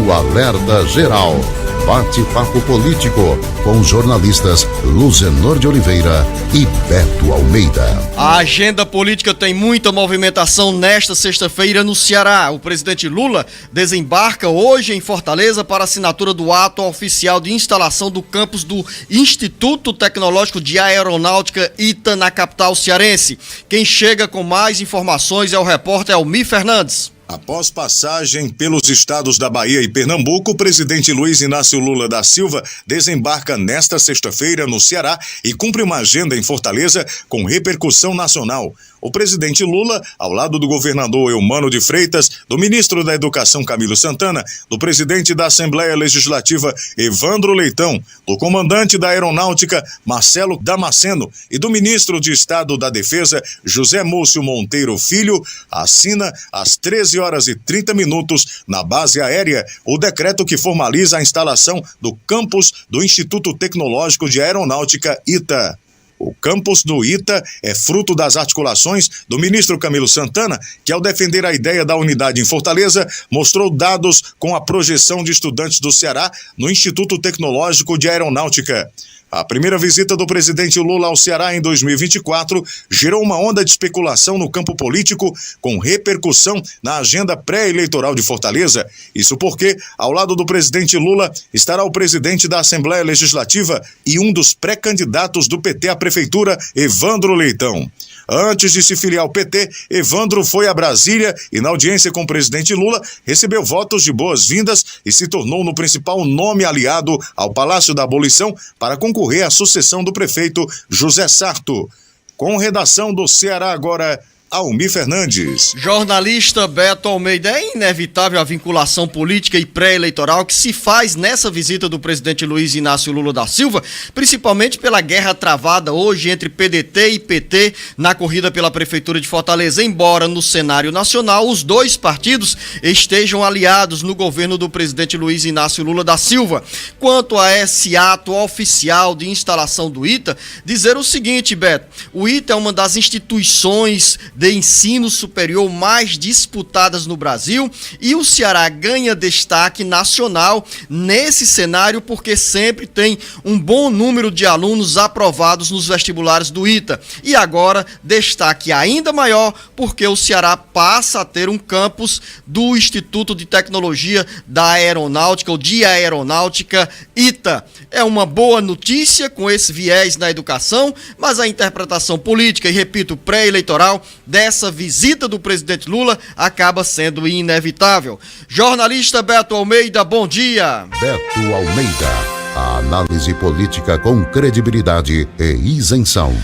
o Alerta Geral. Bate-papo político com os jornalistas Luzenor de Oliveira e Beto Almeida. A agenda política tem muita movimentação nesta sexta-feira no Ceará. O presidente Lula desembarca hoje em Fortaleza para a assinatura do ato oficial de instalação do campus do Instituto Tecnológico de Aeronáutica ITA na capital cearense. Quem chega com mais informações é o repórter Almir Fernandes. Após passagem pelos estados da Bahia e Pernambuco, o presidente Luiz Inácio Lula da Silva desembarca nesta sexta-feira no Ceará e cumpre uma agenda em Fortaleza com repercussão nacional. O presidente Lula, ao lado do governador Eumano de Freitas, do ministro da Educação Camilo Santana, do presidente da Assembleia Legislativa Evandro Leitão, do comandante da Aeronáutica Marcelo Damasceno e do ministro de Estado da Defesa José Múcio Monteiro Filho, assina às 13h30 na base aérea o decreto que formaliza a instalação do campus do Instituto Tecnológico de Aeronáutica ITA. O campus do ITA é fruto das articulações do ministro Camilo Santana, que ao defender a ideia da unidade em Fortaleza, mostrou dados com a projeção de estudantes do Ceará no Instituto Tecnológico de Aeronáutica. A primeira visita do presidente Lula ao Ceará em 2024 gerou uma onda de especulação no campo político, com repercussão na agenda pré-eleitoral de Fortaleza. Isso porque, ao lado do presidente Lula, estará o presidente da Assembleia Legislativa e um dos pré-candidatos do PT à prefeitura, Evandro Leitão. Antes de se filiar ao PT, Evandro foi a Brasília e, na audiência com o presidente Lula, recebeu votos de boas-vindas e se tornou no principal nome aliado ao Palácio da Abolição para concorrer à sucessão do prefeito José Sarto. Com redação do Ceará agora, Almir Fernandes. Jornalista Beto Almeida, é inevitável a vinculação política e pré-eleitoral que se faz nessa visita do presidente Luiz Inácio Lula da Silva, principalmente pela guerra travada hoje entre PDT e PT na corrida pela Prefeitura de Fortaleza, embora no cenário nacional os dois partidos estejam aliados no governo do presidente Luiz Inácio Lula da Silva. Quanto a esse ato oficial de instalação do ITA, dizer o seguinte, Beto, o ITA é uma das instituições de ensino superior mais disputadas no Brasil e o Ceará ganha destaque nacional nesse cenário porque sempre tem um bom número de alunos aprovados nos vestibulares do ITA. E agora, destaque ainda maior porque o Ceará passa a ter um campus do Instituto de Tecnologia da Aeronáutica ou de Aeronáutica ITA. É uma boa notícia com esse viés na educação, mas a interpretação política e, repito, pré-eleitoral dessa visita do presidente Lula acaba sendo inevitável. Jornalista Beto Almeida, bom dia. Beto Almeida, a análise política com credibilidade e isenção.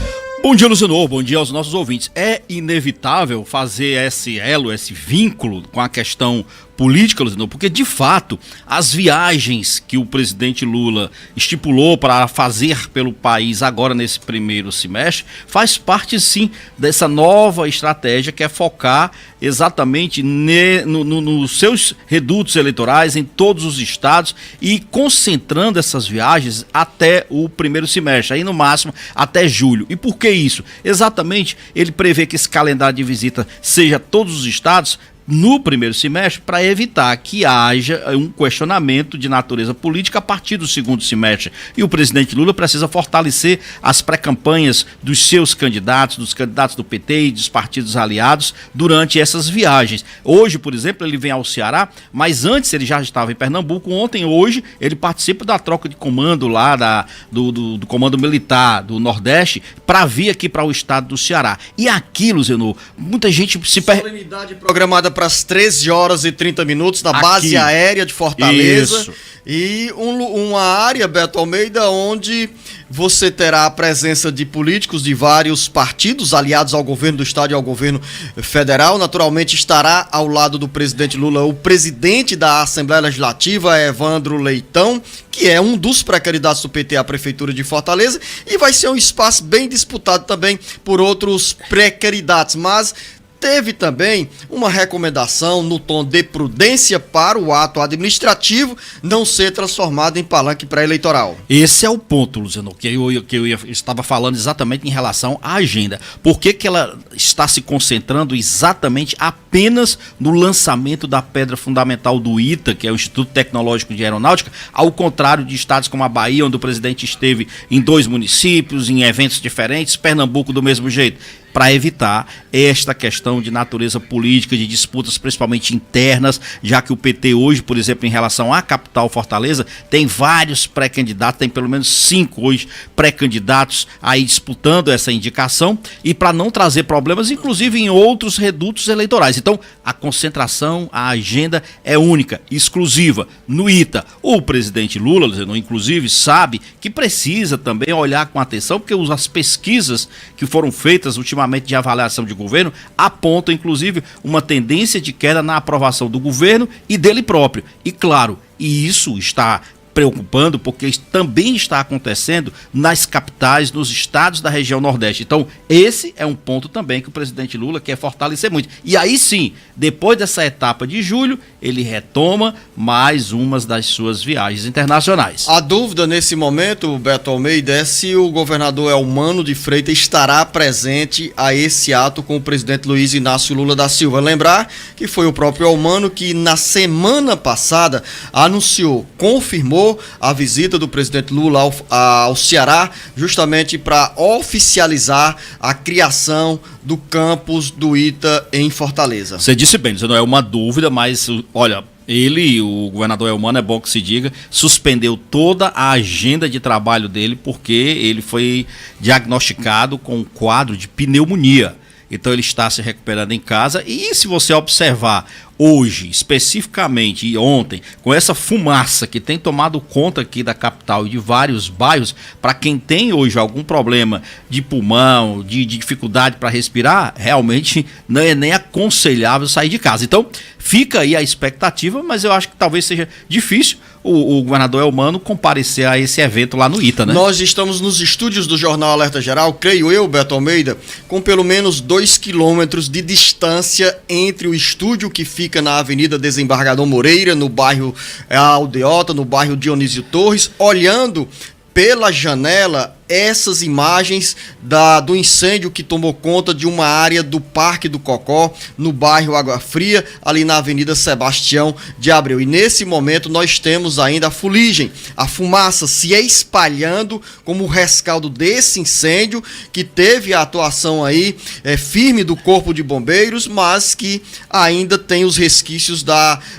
Bom dia, Luciano. Bom dia aos nossos ouvintes. É inevitável fazer esse elo, esse vínculo com a questão política, Luciano, porque de fato as viagens que o presidente Lula estipulou para fazer pelo país agora nesse primeiro semestre faz parte sim dessa nova estratégia que é focar exatamente nos seus redutos eleitorais em todos os estados e concentrando essas viagens até o primeiro semestre, aí no máximo até julho. E por que isso? Exatamente, ele prevê que esse calendário de visita seja todos os estados no primeiro semestre para evitar que haja um questionamento de natureza política a partir do segundo semestre. E o presidente Lula precisa fortalecer as pré-campanhas dos seus candidatos, dos candidatos do PT e dos partidos aliados durante essas viagens. Hoje, por exemplo, ele vem ao Ceará, mas antes ele já estava em Pernambuco. Ontem, hoje, ele participa da troca de comando lá do comando militar do Nordeste para vir aqui para o estado do Ceará. E aqui, Luciano, muita gente se... Solenidade programada para as 13h30 na base aérea de Fortaleza. Isso. E uma área, Beto Almeida, onde você terá a presença de políticos de vários partidos aliados ao governo do estado e ao governo federal. Naturalmente estará ao lado do presidente Lula o presidente da Assembleia Legislativa, Evandro Leitão, que é um dos pré-candidatos do PT à Prefeitura de Fortaleza, e vai ser um espaço bem disputado também por outros pré-candidatos, mas teve também uma recomendação no tom de prudência para o ato administrativo não ser transformado em palanque pré-eleitoral. Esse é o ponto, Luciano, que eu estava falando exatamente em relação à agenda. Por que ela está se concentrando exatamente apenas no lançamento da pedra fundamental do ITA, que é o Instituto Tecnológico de Aeronáutica, ao contrário de estados como a Bahia, onde o presidente esteve em 2 municípios, em eventos diferentes, Pernambuco do mesmo jeito, para evitar esta questão de natureza política, de disputas principalmente internas, já que o PT hoje, por exemplo, em relação à capital Fortaleza, tem vários pré-candidatos, tem pelo menos 5 hoje pré-candidatos aí disputando essa indicação, e para não trazer problemas, inclusive em outros redutos eleitorais. Então, a concentração, a agenda é única, exclusiva, no ITA. O presidente Lula, inclusive, sabe que precisa também olhar com atenção, porque as pesquisas que foram feitas ultimamente de avaliação de governo apontam, inclusive, uma tendência de queda na aprovação do governo e dele próprio. E claro, isso está preocupando porque também está acontecendo nas capitais, nos estados da região Nordeste. Então, esse é um ponto também que o presidente Lula quer fortalecer muito. E aí sim, depois dessa etapa de julho, ele retoma mais umas das suas viagens internacionais. A dúvida nesse momento, Beto Almeida, é se o governador Elmano de Freitas estará presente a esse ato com o presidente Luiz Inácio Lula da Silva. Lembrar que foi o próprio Elmano que na semana passada confirmou a visita do presidente Lula ao Ceará, justamente para oficializar a criação do campus do ITA em Fortaleza. Você disse bem, isso não é uma dúvida, mas olha, o governador Elmano, é bom que se diga, suspendeu toda a agenda de trabalho dele porque ele foi diagnosticado com um quadro de pneumonia. Então ele está se recuperando em casa e se você observar hoje, especificamente, e ontem, com essa fumaça que tem tomado conta aqui da capital e de vários bairros, para quem tem hoje algum problema de pulmão, de dificuldade para respirar, realmente não é nem aconselhável sair de casa. Então, fica aí a expectativa, mas eu acho que talvez seja difícil o governador Elmano comparecer a esse evento lá no ITA, né? Nós estamos nos estúdios do Jornal Alerta Geral, creio eu, Beto Almeida, com pelo menos 2 quilômetros de distância entre o estúdio que fica na Avenida Desembargador Moreira, no bairro Aldeota, no bairro Dionísio Torres, olhando pela janela essas imagens do incêndio que tomou conta de uma área do Parque do Cocó, no bairro Água Fria, ali na Avenida Sebastião de Abreu. E nesse momento nós temos ainda a fuligem, a fumaça se espalhando como o rescaldo desse incêndio, que teve a atuação aí firme do Corpo de Bombeiros, mas que ainda tem os resquícios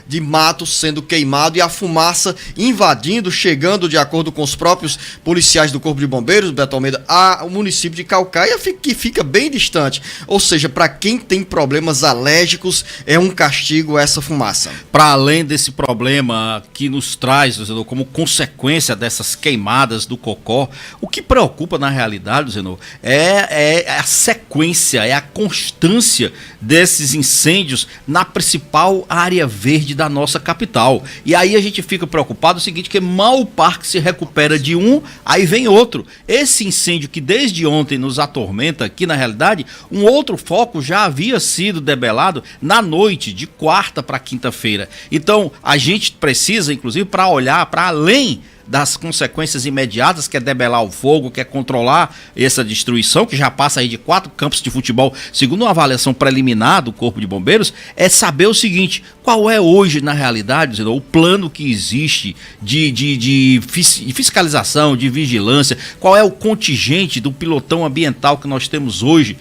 de mato sendo queimado e a fumaça invadindo, chegando, de acordo com os próprios policiais do Corpo de Bombeiros, Beto Almeida, ao município de Caucaia, que fica bem distante. Ou seja, para quem tem problemas alérgicos, é um castigo essa fumaça. Para além desse problema que nos traz, Zenor, como consequência dessas queimadas do Cocó, o que preocupa na realidade, Zenor, é a sequência, é a constância desses incêndios na principal área verde da nossa capital. E aí a gente fica preocupado o seguinte, que mal o parque se recupera de um, aí vem outro. Esse incêndio que desde ontem nos atormenta aqui, na realidade, um outro foco já havia sido debelado na noite de quarta para quinta-feira. Então, a gente precisa, inclusive, para olhar para além das consequências imediatas, que é debelar o fogo, que é controlar essa destruição, que já passa aí de 4 campos de futebol, segundo uma avaliação preliminar do Corpo de Bombeiros, é saber o seguinte, qual é hoje, na realidade, o plano que existe de fiscalização, de vigilância, qual é o contingente do pilotão ambiental que nós temos hoje,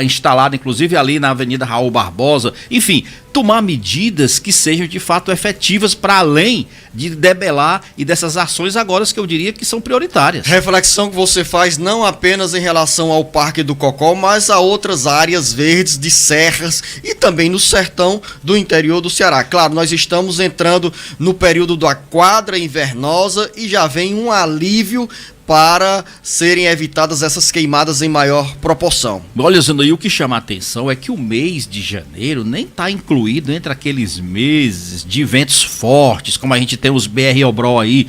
instalado inclusive ali na Avenida Raul Barbosa, enfim, tomar medidas que sejam de fato efetivas para além de debelar e dessas ações agora que eu diria que são prioritárias. Reflexão que você faz não apenas em relação ao Parque do Cocó, mas a outras áreas verdes de serras e também no sertão do interior do Ceará. Claro, nós estamos entrando no período da quadra invernosa e já vem um alívio para serem evitadas essas queimadas em maior proporção. Olha, Zandaí, o que chama a atenção é que o mês de janeiro nem está incluído entre aqueles meses de ventos fortes, como a gente tem os BR-Obrol aí,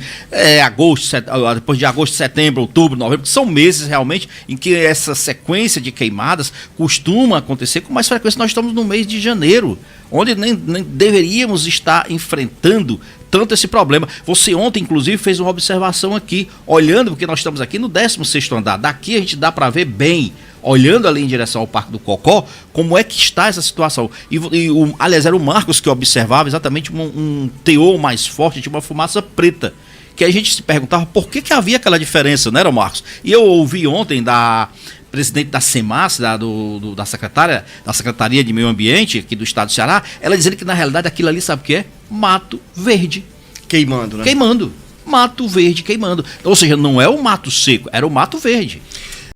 depois de agosto, setembro, outubro, novembro, que são meses realmente em que essa sequência de queimadas costuma acontecer com mais frequência. Nós estamos no mês de janeiro, onde nem deveríamos estar enfrentando tanto esse problema. Você ontem, inclusive, fez uma observação aqui, olhando, porque nós estamos aqui no 16º andar. Daqui a gente dá para ver bem, olhando ali em direção ao Parque do Cocó, como é que está essa situação. Aliás, era o Marcos que observava exatamente um teor mais forte de uma fumaça preta, que a gente se perguntava por que havia aquela diferença, não era, Marcos? E eu ouvi ontem da presidente da SEMAS, da Secretaria de Meio Ambiente aqui do estado do Ceará, ela dizendo que na realidade aquilo ali, sabe o que é? Mato verde. Queimando, né? Queimando. Mato verde queimando. Ou seja, não é o mato seco, era o mato verde.